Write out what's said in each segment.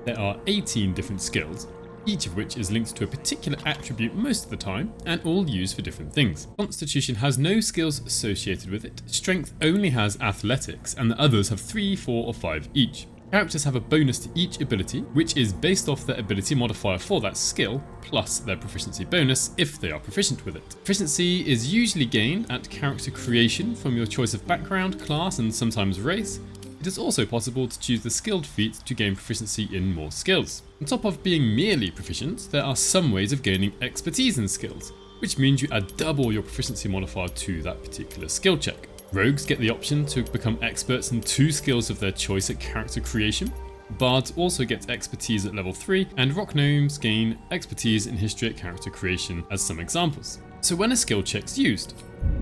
There are 18 different skills, each of which is linked to a particular attribute most of the time, and all used for different things. Constitution has no skills associated with it, Strength only has athletics, and the others have 3, 4 or 5 each. Characters have a bonus to each ability, which is based off their ability modifier for that skill, plus their proficiency bonus if they are proficient with it. Proficiency is usually gained at character creation from your choice of background, class and sometimes race. It is also possible to choose the skilled feat to gain proficiency in more skills. On top of being merely proficient, there are some ways of gaining expertise in skills, which means you add double your proficiency modifier to that particular skill check. Rogues get the option to become experts in 2 skills of their choice at character creation. Bards also get expertise at level 3, and rock gnomes gain expertise in history at character creation as some examples. So when a skill check's used?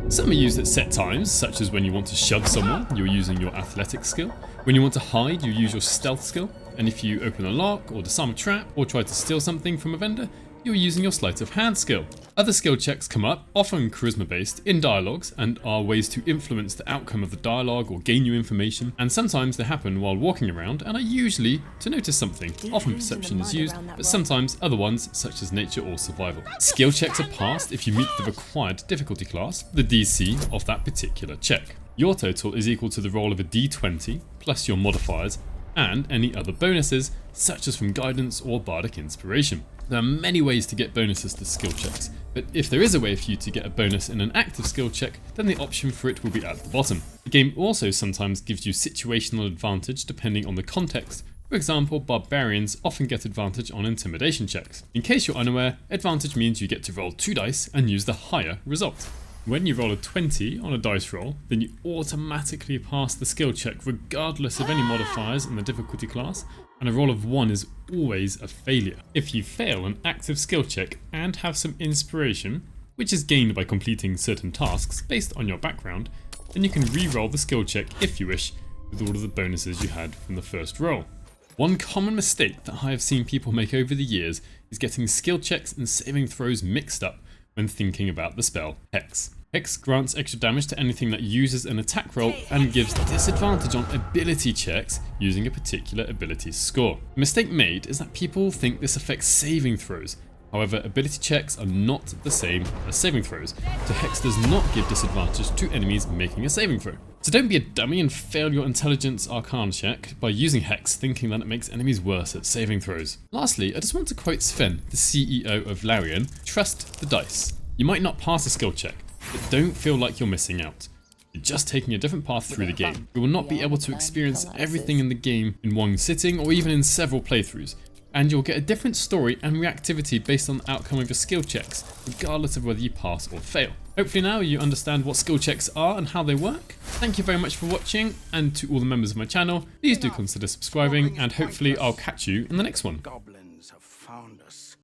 Some are used at set times, such as when you want to shove someone, you're using your athletics skill. When you want to hide, you use your stealth skill. And if you open a lock, or disarm a trap, or try to steal something from a vendor, you're using your sleight of hand skill. Other skill checks come up, often charisma based, in dialogues, and are ways to influence the outcome of the dialogue or gain new information, and sometimes they happen while walking around and are usually to notice something. Often perception is used, but sometimes other ones such as nature or survival. Skill checks are passed if you meet the required difficulty class, the DC of that particular check. Your total is equal to the roll of a d20 plus your modifiers and any other bonuses such as from guidance or bardic inspiration. There are many ways to get bonuses to skill checks, but if there is a way for you to get a bonus in an active skill check, then the option for it will be at the bottom. The game also sometimes gives you situational advantage depending on the context. For example, barbarians often get advantage on intimidation checks. In case you're unaware, advantage means you get to roll 2 dice and use the higher result. When you roll a 20 on a dice roll, then you automatically pass the skill check regardless of any modifiers in the difficulty class, and a roll of 1 is always a failure. If you fail an active skill check and have some inspiration, which is gained by completing certain tasks based on your background, then you can re-roll the skill check if you wish with all of the bonuses you had from the first roll. One common mistake that I have seen people make over the years is getting skill checks and saving throws mixed up when thinking about the spell Hex. Hex grants extra damage to anything that uses an attack roll and gives disadvantage on ability checks using a particular ability score. The mistake made is that people think this affects saving throws. However, ability checks are not the same as saving throws, so Hex does not give disadvantage to enemies making a saving throw. So don't be a dummy and fail your intelligence arcana check by using Hex thinking that it makes enemies worse at saving throws. Lastly, I just want to quote Sven, the CEO of Larian: trust the dice. You might not pass a skill check, but don't feel like you're missing out. You're just taking a different path through the game. You will not be able to experience everything in the game in one sitting or even in several playthroughs, and you'll get a different story and reactivity based on the outcome of your skill checks, regardless of whether you pass or fail. Hopefully now you understand what skill checks are and how they work. Thank you very much for watching, and to all the members of my channel, please do consider subscribing, and hopefully I'll catch you in the next one. Goblins have found us.